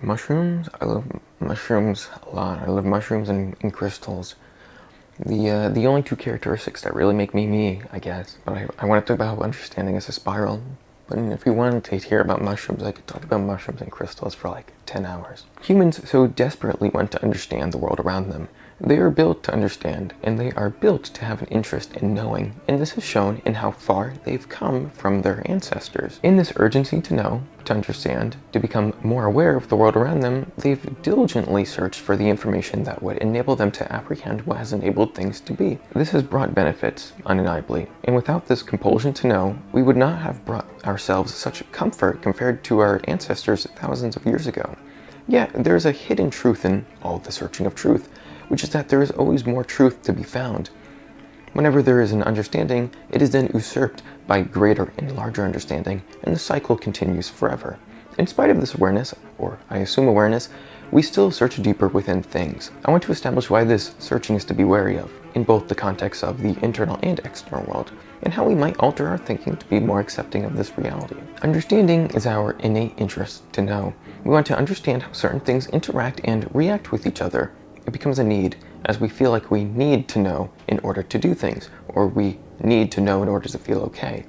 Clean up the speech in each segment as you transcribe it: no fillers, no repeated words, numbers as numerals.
Mushrooms? I love mushrooms a lot. I love mushrooms and crystals. The only two characteristics that really make me me, I guess. But I want to talk about how understanding is a spiral. But if you wanted to hear about mushrooms, I could talk about mushrooms and crystals for like 10 hours. Humans so desperately want to understand the world around them. They are built to understand, and they are built to have an interest in knowing, and this is shown in how far they've come from their ancestors. In this urgency to know, to understand, to become more aware of the world around them, they've diligently searched for the information that would enable them to apprehend what has enabled things to be. This has brought benefits, undeniably, and without this compulsion to know, we would not have brought ourselves such comfort compared to our ancestors thousands of years ago. Yet, there is a hidden truth in all the searching of truth, which is that there is always more truth to be found. Whenever there is an understanding, it is then usurped by greater and larger understanding, and the cycle continues forever. In spite of this awareness, or I assume awareness, we still search deeper within things. I want to establish why this searching is to be wary of, in both the context of the internal and external world, and how we might alter our thinking to be more accepting of this reality. Understanding is our innate interest to know. We want to understand how certain things interact and react with each other. It becomes a need, as we feel like we need to know in order to do things, or we need to know in order to feel okay.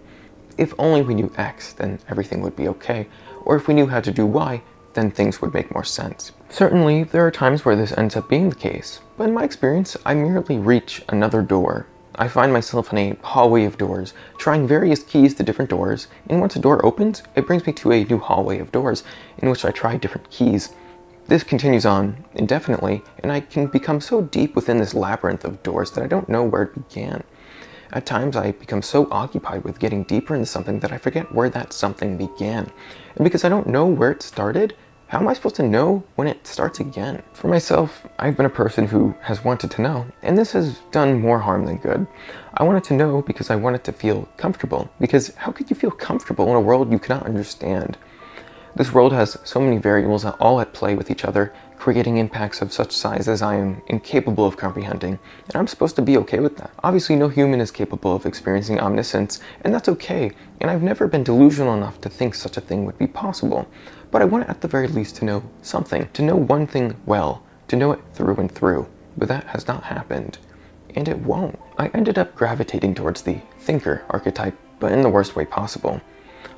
If only we knew X, then everything would be okay, or if we knew how to do Y, then things would make more sense. Certainly, there are times where this ends up being the case, but in my experience, I merely reach another door. I find myself in a hallway of doors, trying various keys to different doors, and once a door opens, it brings me to a new hallway of doors, in which I try different keys. This continues on indefinitely, and I can become so deep within this labyrinth of doors that I don't know where it began. At times, I become so occupied with getting deeper into something that I forget where that something began. And because I don't know where it started, how am I supposed to know when it starts again? For myself, I've been a person who has wanted to know, and this has done more harm than good. I wanted to know because I wanted to feel comfortable, because how could you feel comfortable in a world you cannot understand? This world has so many variables all at play with each other, creating impacts of such size as I am incapable of comprehending, and I'm supposed to be okay with that. Obviously, no human is capable of experiencing omniscience, and that's okay, and I've never been delusional enough to think such a thing would be possible. But I want at the very least to know something, to know one thing well, to know it through and through, but that has not happened, and it won't. I ended up gravitating towards the thinker archetype, but in the worst way possible.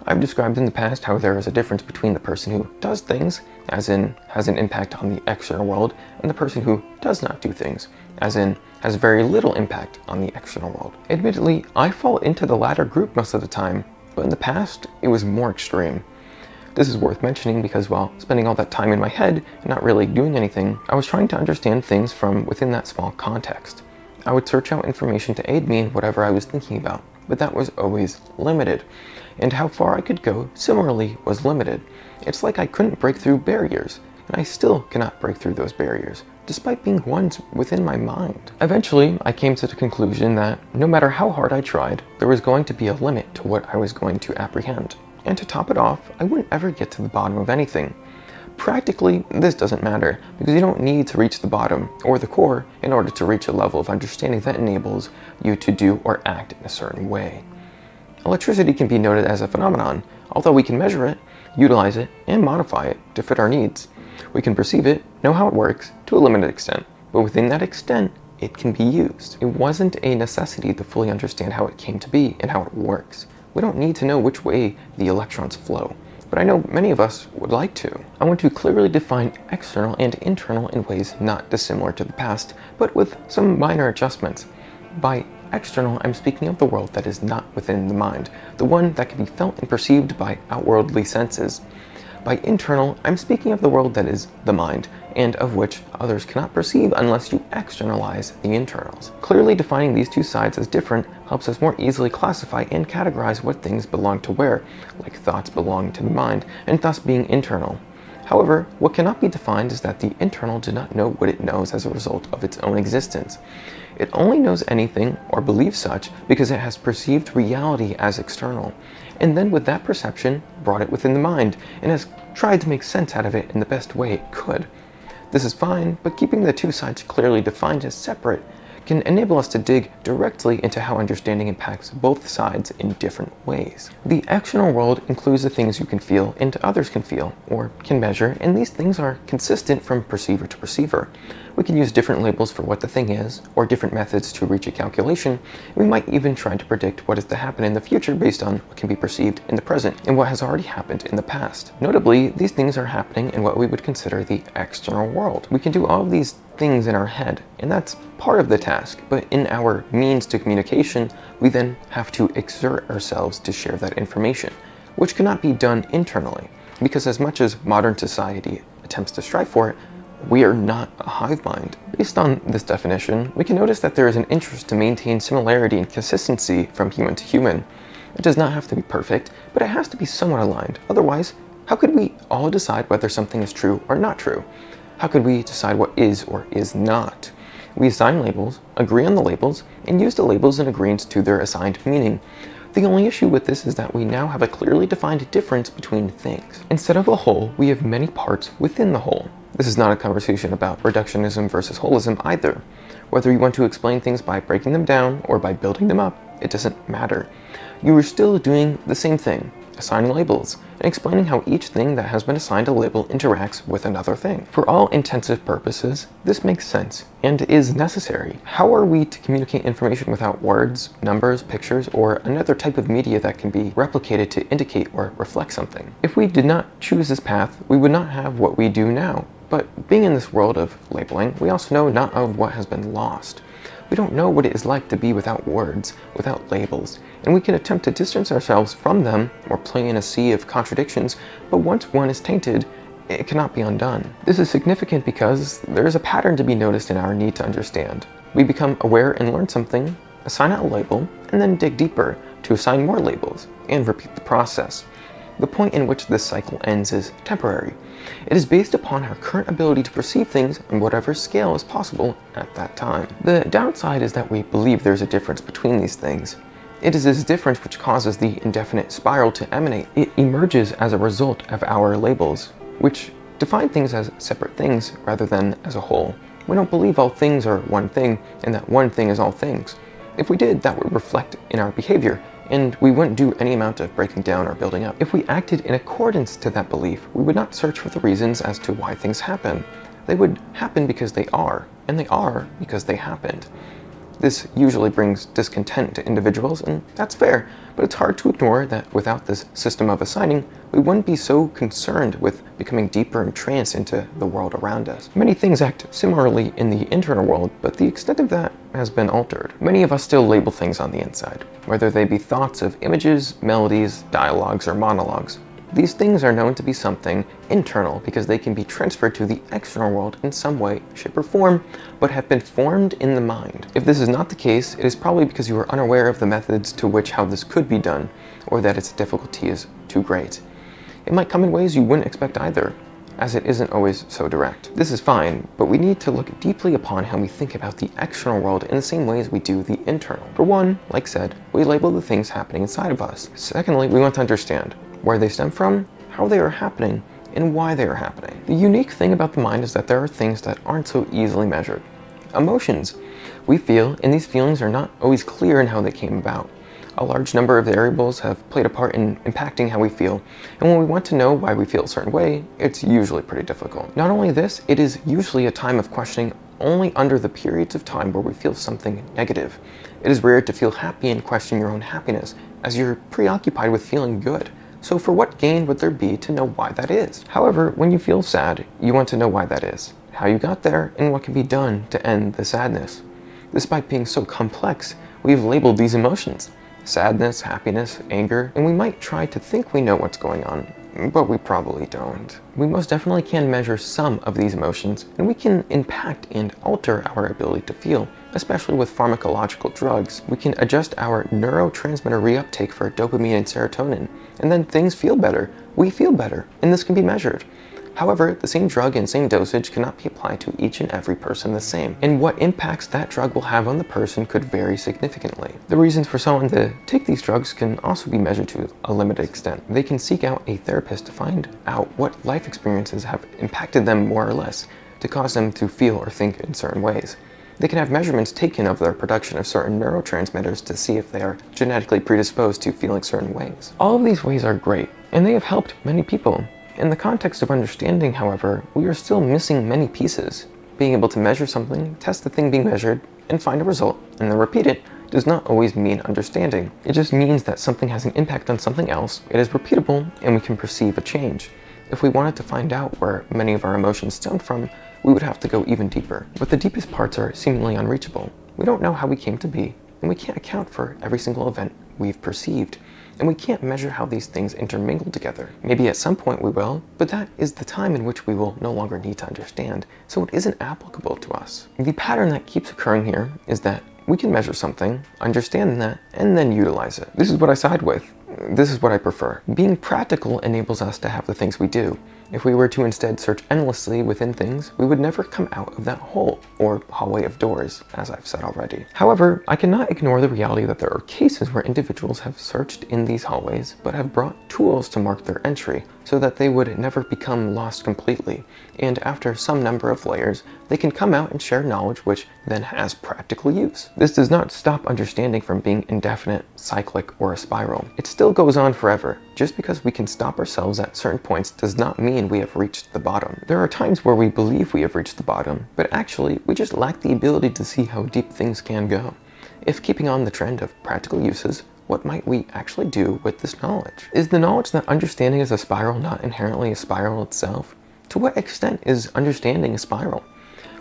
I've described in the past how there is a difference between the person who does things, as in has an impact on the external world, and the person who does not do things, as in has very little impact on the external world. Admittedly, I fall into the latter group most of the time, but in the past, it was more extreme. This is worth mentioning because while spending all that time in my head and not really doing anything, I was trying to understand things from within that small context. I would search out information to aid me in whatever I was thinking about, but that was always limited. And how far I could go, similarly, was limited. It's like I couldn't break through barriers, and I still cannot break through those barriers, despite being ones within my mind. Eventually, I came to the conclusion that no matter how hard I tried, there was going to be a limit to what I was going to apprehend. And to top it off, I wouldn't ever get to the bottom of anything. Practically, this doesn't matter, because you don't need to reach the bottom, or the core, in order to reach a level of understanding that enables you to do or act in a certain way. Electricity can be noted as a phenomenon, although we can measure it, utilize it, and modify it to fit our needs. We can perceive it, know how it works, to a limited extent, but within that extent, it can be used. It wasn't a necessity to fully understand how it came to be and how it works. We don't need to know which way the electrons flow, but I know many of us would like to. I want to clearly define external and internal in ways not dissimilar to the past, but with some minor adjustments. By external, I'm speaking of the world that is not within the mind, the one that can be felt and perceived by outwardly senses. By internal, I'm speaking of the world that is the mind, and of which others cannot perceive unless you externalize the internals. Clearly defining these two sides as different helps us more easily classify and categorize what things belong to where, like thoughts belong to the mind, and thus being internal. However, what cannot be defined is that the internal did not know what it knows as a result of its own existence. It only knows anything, or believes such, because it has perceived reality as external, and then with that perception, brought it within the mind, and has tried to make sense out of it in the best way it could. This is fine, but keeping the two sides clearly defined as separate can enable us to dig directly into how understanding impacts both sides in different ways. The external world includes the things you can feel and others can feel, or can measure, and these things are consistent from perceiver to perceiver. We can use different labels for what the thing is, or different methods to reach a calculation, and we might even try to predict what is to happen in the future based on what can be perceived in the present and what has already happened in the past. Notably, these things are happening in what we would consider the external world. We can do all of these things in our head, and that's part of the task, but in our means to communication, we then have to exert ourselves to share that information, which cannot be done internally, because as much as modern society attempts to strive for it, we are not a hive mind. Based on this definition, we can notice that there is an interest to maintain similarity and consistency from human to human. It does not have to be perfect, but it has to be somewhat aligned. Otherwise, how could we all decide whether something is true or not true? How could we decide what is or is not? We assign labels, agree on the labels, and use the labels in agreement to their assigned meaning. The only issue with this is that we now have a clearly defined difference between things. Instead of a whole, we have many parts within the whole. This is not a conversation about reductionism versus holism either. Whether you want to explain things by breaking them down or by building them up, it doesn't matter. You are still doing the same thing, assigning labels, and explaining how each thing that has been assigned a label interacts with another thing. For all intensive purposes, this makes sense and is necessary. How are we to communicate information without words, numbers, pictures, or another type of media that can be replicated to indicate or reflect something? If we did not choose this path, we would not have what we do now. But being in this world of labeling, we also know not of what has been lost. We don't know what it is like to be without words, without labels, and we can attempt to distance ourselves from them or play in a sea of contradictions, but once one is tainted, it cannot be undone. This is significant because there is a pattern to be noticed in our need to understand. We become aware and learn something, assign it a label, and then dig deeper to assign more labels, and repeat the process. The point in which this cycle ends is temporary. It is based upon our current ability to perceive things on whatever scale is possible at that time. The downside is that we believe there's a difference between these things. It is this difference which causes the indefinite spiral to emanate. It emerges as a result of our labels, which define things as separate things rather than as a whole. We don't believe all things are one thing and that one thing is all things. If we did, that would reflect in our behavior, and we wouldn't do any amount of breaking down or building up. If we acted in accordance to that belief, we would not search for the reasons as to why things happen. They would happen because they are, and they are because they happened. This usually brings discontent to individuals, and that's fair, but it's hard to ignore that without this system of assigning, we wouldn't be so concerned with becoming deeper entranced into the world around us. Many things act similarly in the internal world, but the extent of that has been altered. Many of us still label things on the inside, whether they be thoughts of images, melodies, dialogues, or monologues. These things are known to be something internal because they can be transferred to the external world in some way, shape, or form, but have been formed in the mind. If this is not the case, it is probably because you are unaware of the methods to which how this could be done, or that its difficulty is too great. It might come in ways you wouldn't expect either, as it isn't always so direct. This is fine, but we need to look deeply upon how we think about the external world in the same way as we do the internal. For one, like said, we label the things happening inside of us. Secondly, we want to understand where they stem from, how they are happening, and why they are happening. The unique thing about the mind is that there are things that aren't so easily measured. Emotions. We feel, and these feelings are not always clear in how they came about. A large number of variables have played a part in impacting how we feel, and when we want to know why we feel a certain way, it's usually pretty difficult. Not only this, it is usually a time of questioning only under the periods of time where we feel something negative. It is rare to feel happy and question your own happiness, as you're preoccupied with feeling good. So for what gain would there be to know why that is? However, when you feel sad, you want to know why that is, how you got there, and what can be done to end the sadness. Despite being so complex, we've labeled these emotions: sadness, happiness, anger, and we might try to think we know what's going on, but we probably don't. We most definitely can measure some of these emotions, and we can impact and alter our ability to feel, especially with pharmacological drugs. We can adjust our neurotransmitter reuptake for dopamine and serotonin, and then things feel better. We feel better, and this can be measured. However, the same drug and same dosage cannot be applied to each and every person the same, and what impacts that drug will have on the person could vary significantly. The reasons for someone to take these drugs can also be measured to a limited extent. They can seek out a therapist to find out what life experiences have impacted them more or less to cause them to feel or think in certain ways. They can have measurements taken of their production of certain neurotransmitters to see if they are genetically predisposed to feeling certain ways. All of these ways are great, and they have helped many people. In the context of understanding, however, we are still missing many pieces. Being able to measure something, test the thing being measured, and find a result, and then repeat it, does not always mean understanding. It just means that something has an impact on something else, it is repeatable, and we can perceive a change. If we wanted to find out where many of our emotions stem from, we would have to go even deeper. But the deepest parts are seemingly unreachable. We don't know how we came to be, and we can't account for every single event we've perceived. And we can't measure how these things intermingle together. Maybe at some point we will, but that is the time in which we will no longer need to understand, so it isn't applicable to us. The pattern that keeps occurring here is that we can measure something, understand that, and then utilize it. This is what I side with. This is what I prefer. Being practical enables us to have the things we do. If we were to instead search endlessly within things, we would never come out of that hole, or hallway of doors, as I've said already. However, I cannot ignore the reality that there are cases where individuals have searched in these hallways, but have brought tools to mark their entry, so that they would never become lost completely, and after some number of layers, they can come out and share knowledge which then has practical use. This does not stop understanding from being indefinite, cyclic, or a spiral. It still goes on forever. Just because we can stop ourselves at certain points does not mean we have reached the bottom. There are times where we believe we have reached the bottom, but actually we just lack the ability to see how deep things can go. If keeping on the trend of practical uses, what might we actually do with this knowledge? Is the knowledge that understanding is a spiral not inherently a spiral itself? To what extent is understanding a spiral?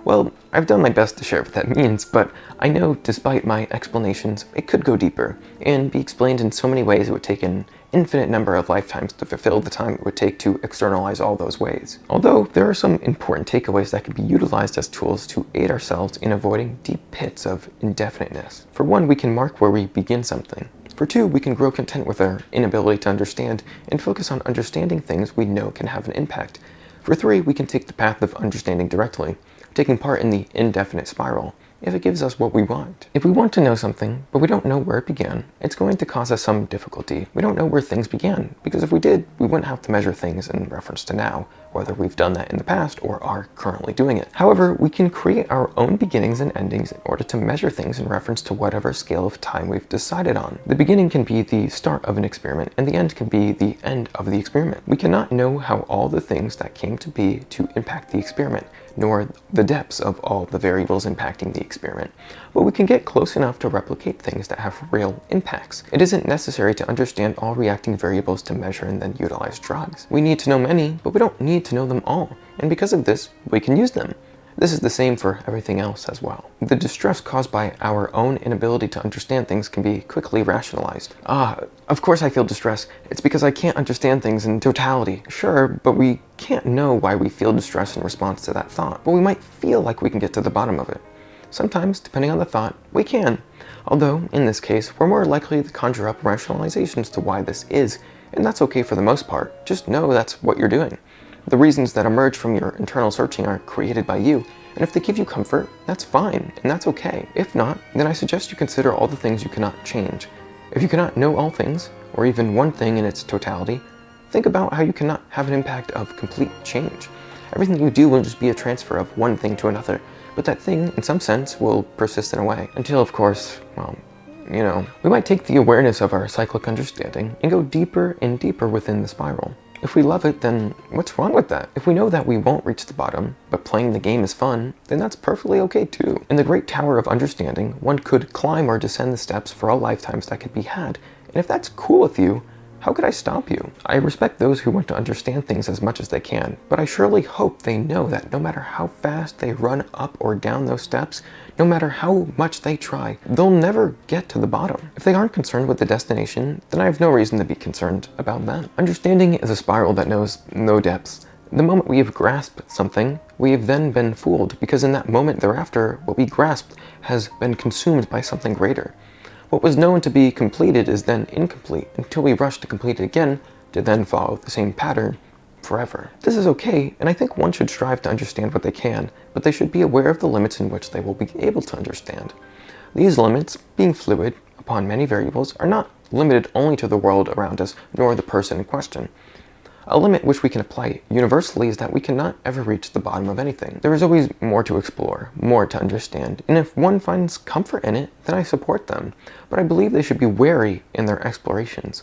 Well, I've done my best to share what that means, but I know despite my explanations, it could go deeper and be explained in so many ways it would take an infinite number of lifetimes to fulfill the time it would take to externalize all those ways. Although there are some important takeaways that can be utilized as tools to aid ourselves in avoiding deep pits of indefiniteness. For one, we can mark where we begin something. For two, we can grow content with our inability to understand and focus on understanding things we know can have an impact. For three, we can take the path of understanding directly, taking part in the indefinite spiral, if it gives us what we want. If we want to know something, but we don't know where it began, it's going to cause us some difficulty. We don't know where things began, because if we did, we wouldn't have to measure things in reference to now, whether we've done that in the past or are currently doing it. However, we can create our own beginnings and endings in order to measure things in reference to whatever scale of time we've decided on. The beginning can be the start of an experiment, and the end can be the end of the experiment. We cannot know how all the things that came to be to impact the experiment, nor the depths of all the variables impacting the experiment, but we can get close enough to replicate things that have real impacts. It isn't necessary to understand all reacting variables to measure and then utilize drugs. We need to know many, but we don't need to know them all, and because of this, we can use them. This is the same for everything else as well. The distress caused by our own inability to understand things can be quickly rationalized. Of course I feel distress. It's because I can't understand things in totality. Sure, but we can't know why we feel distress in response to that thought. But we might feel like we can get to the bottom of it. Sometimes, depending on the thought, we can. Although, in this case, we're more likely to conjure up rationalizations to why this is, and that's okay for the most part. Just know that's what you're doing. The reasons that emerge from your internal searching are created by you, and if they give you comfort, that's fine, and that's okay. If not, then I suggest you consider all the things you cannot change. If you cannot know all things, or even one thing in its totality, think about how you cannot have an impact of complete change. Everything you do will just be a transfer of one thing to another, but that thing, in some sense, will persist in a way. Until, of course, well, we might take the awareness of our cyclic understanding and go deeper and deeper within the spiral. If we love it, then what's wrong with that? If we know that we won't reach the bottom, but playing the game is fun, then that's perfectly okay too. In the Great Tower of Understanding, one could climb or descend the steps for all lifetimes that could be had, and if that's cool with you, how could I stop you? I respect those who want to understand things as much as they can, but I surely hope they know that no matter how fast they run up or down those steps, no matter how much they try, they'll never get to the bottom. If they aren't concerned with the destination, then I have no reason to be concerned about them. Understanding is a spiral that knows no depths. The moment we have grasped something, we have then been fooled, because in that moment thereafter, what we grasped has been consumed by something greater. What was known to be completed is then incomplete until we rush to complete it again to then follow the same pattern forever. This is okay, and I think one should strive to understand what they can, but they should be aware of the limits in which they will be able to understand. These limits, being fluid upon many variables, are not limited only to the world around us, nor the person in question. A limit which we can apply universally is that we cannot ever reach the bottom of anything. There is always more to explore, more to understand, and if one finds comfort in it, then I support them. But I believe they should be wary in their explorations.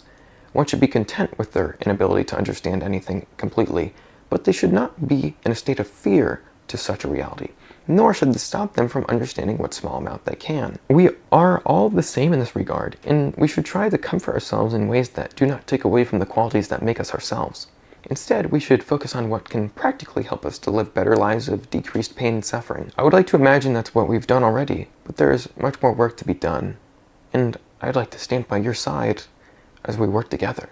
One should be content with their inability to understand anything completely, but they should not be in a state of fear to such a reality, nor should this stop them from understanding what small amount they can. We are all the same in this regard, and we should try to comfort ourselves in ways that do not take away from the qualities that make us ourselves. Instead, we should focus on what can practically help us to live better lives of decreased pain and suffering. I would like to imagine that's what we've done already, but there is much more work to be done, and I'd like to stand by your side as we work together.